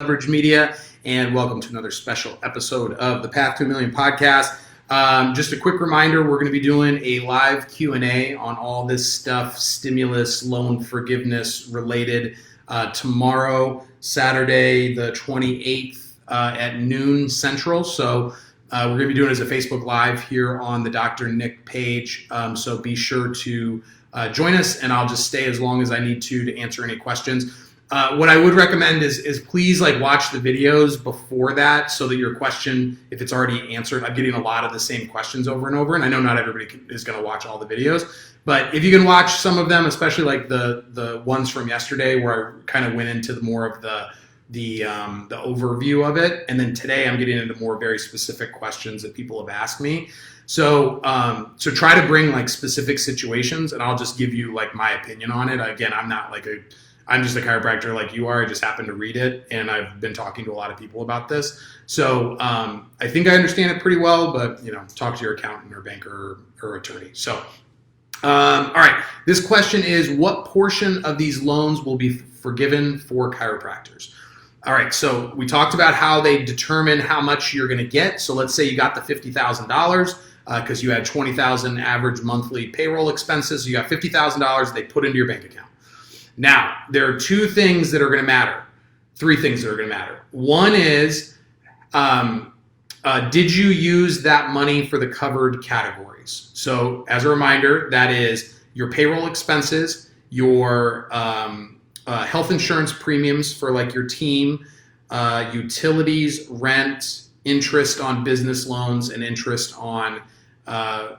LVRG Media, and welcome to another special episode of the Path to a Million podcast. Just a quick reminder, we're going to be doing a live Q&A on all this stuff, stimulus, loan forgiveness related, tomorrow, Saturday, the 28th at noon Central. So we're going to be doing it as a Facebook Live here on the Dr. Nick page. So be sure to join us, and I'll just stay as long as I need to answer any questions. What I would recommend is please watch the videos before that so that your question, if it's already answered, I'm getting a lot of the same questions over and over, and I know not everybody is going to watch all the videos, but if you can watch some of them, especially like the ones from yesterday where I kind of went into more of the overview of it, and then today I'm getting into more very specific questions that people have asked me. So try to bring specific situations, and I'll just give you my opinion on it. Again, I'm just a chiropractor like you are. I just happen to read it, and I've been talking to a lot of people about this. So I think I understand it pretty well, but talk to your accountant or banker or attorney. So, all right. This question is, what portion of these loans will be forgiven for chiropractors? All right. So we talked about how they determine how much you're going to get. So let's say you got the $50,000 because you had $20,000 average monthly payroll expenses. So you got $50,000 they put into your bank account. Now, there are three things that are going to matter. One is, did you use that money for the covered categories? So as a reminder, that is your payroll expenses, your health insurance premiums for your team, utilities, rent, interest on business loans, and interest on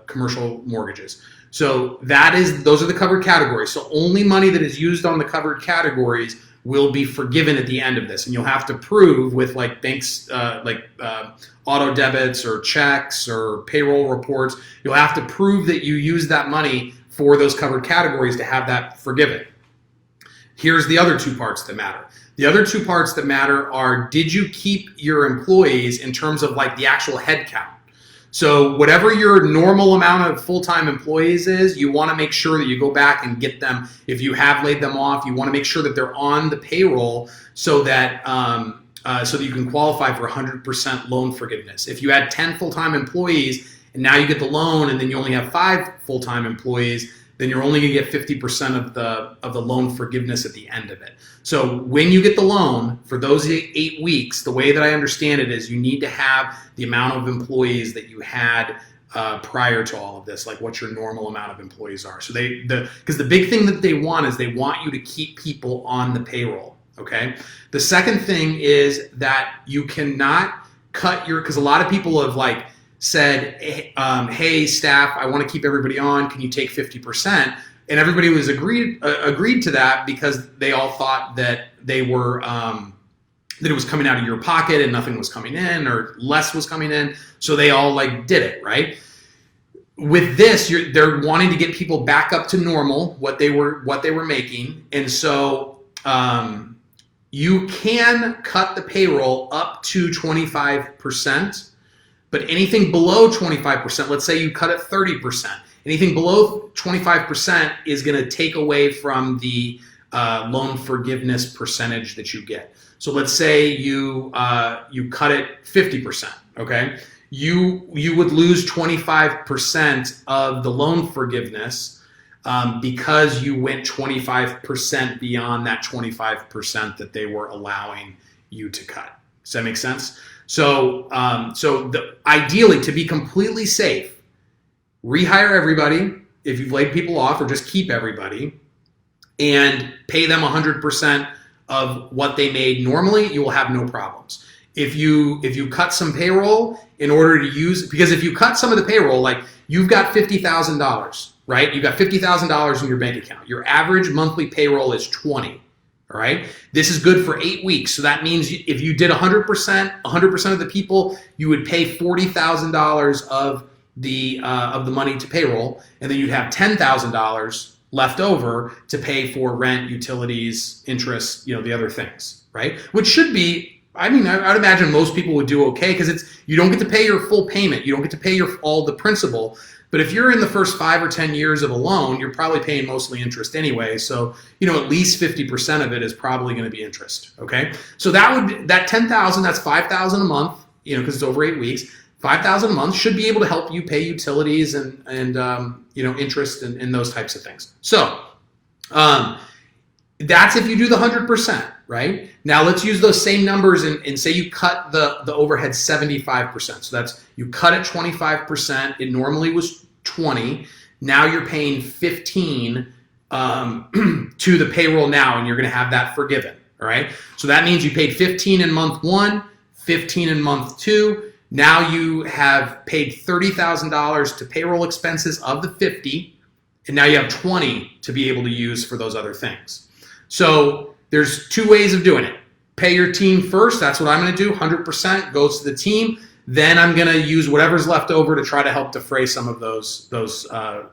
commercial mortgages. So those are the covered categories. So only money that is used on the covered categories will be forgiven at the end of this. And you'll have to prove with banks, auto debits or checks or payroll reports, you'll have to prove that you use that money for those covered categories to have that forgiven. Here's the other two parts that matter. The other two parts that matter are, did you keep your employees in terms of the actual head count? So whatever your normal amount of full-time employees is, you want to make sure that you go back and get them. If you have laid them off, you want to make sure that they're on the payroll so that you can qualify for 100% loan forgiveness. If you had 10 full-time employees and now you get the loan and then you only have 5 full-time employees, then you're only going to get 50% of the loan forgiveness at the end of it. So when you get the loan for those 8 weeks, the way that I understand it is you need to have the amount of employees that you had prior to all of this, what your normal amount of employees are. So because the big thing that they want is they want you to keep people on the payroll. Okay. The second thing is that you cannot cut because a lot of people have said, hey, staff, I want to keep everybody on. Can you take 50%? And everybody was agreed to that because they all thought that they were that it was coming out of your pocket and nothing was coming in or less was coming in. So they all did it, right? With this, they're wanting to get people back up to normal, what they were making, and so you can cut the payroll up to 25%. But anything below 25%, let's say you cut it 30%, anything below 25% is going to take away from the loan forgiveness percentage that you get. So let's say you cut it 50%, okay? You would lose 25% of the loan forgiveness because you went 25% beyond that 25% that they were allowing you to cut. Does that make sense? So, ideally, to be completely safe, rehire everybody if you've laid people off, or just keep everybody and pay them 100% of what they made normally. You will have no problems. If you cut some payroll in order to use, because if you cut some of the payroll, you've got $50,000, right? You've got $50,000 in your bank account. Your average monthly payroll is 20. All right. This is good for 8 weeks. So that means if you did 100% of the people, you would pay $40,000 of the money to payroll, and then you'd have $10,000 left over to pay for rent, utilities, interest, the other things, right? Which should be I mean, I would imagine most people would do okay because you don't get to pay your full payment. You don't get to pay all the principal. But if you're in the first 5 or 10 years of a loan, you're probably paying mostly interest anyway. So, at least 50% of it is probably going to be interest. Okay. So that 10,000, that's 5,000 a month, because it's over 8 weeks. 5,000 a month should be able to help you pay utilities and interest and those types of things. So, that's if you do the 100%, right? Now let's use those same numbers and say you cut the overhead 75%. So that's, you cut it 25%. It normally was 20. Now you're paying 15 to the payroll now, and you're going to have that forgiven. All right. So that means you paid 15 in month 1, 15 in month 2. Now you have paid $30,000 to payroll expenses of the 50, and now you have 20 to be able to use for those other things. So there's 2 ways of doing it. Pay your team first. That's what I'm going to do. 100% goes to the team. Then I'm going to use whatever's left over to try to help defray some of those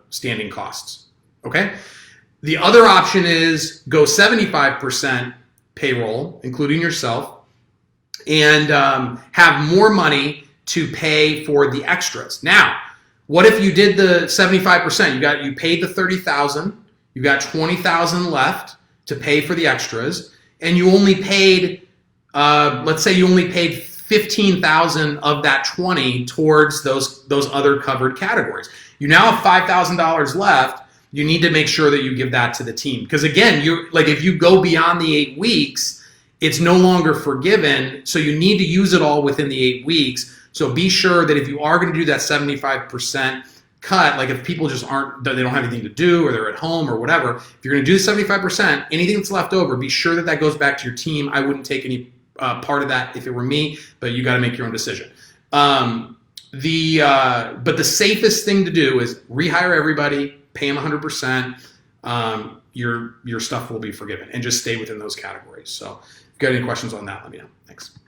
standing costs. Okay. The other option is go 75% payroll, including yourself, and have more money to pay for the extras. Now, what if you did the 75%? You paid the 30,000. You got 20,000 left to pay for the extras, and you only paid, let's say you only paid 15,000 of that 20 towards those other covered categories. You now have $5,000 left. You need to make sure that you give that to the team, because again, if you go beyond the 8 weeks, it's no longer forgiven. So you need to use it all within the 8 weeks. So be sure that if you are going to do that 75% cut, like if people just they don't have anything to do or they're at home or whatever, if you're going to do 75%, anything that's left over, be sure that goes back to your team. I wouldn't take any part of that if it were me, but you got to make your own decision. But the safest thing to do is rehire everybody, pay them 100%. Your stuff will be forgiven, and just stay within those categories. So if you got any questions on that, let me know. Thanks.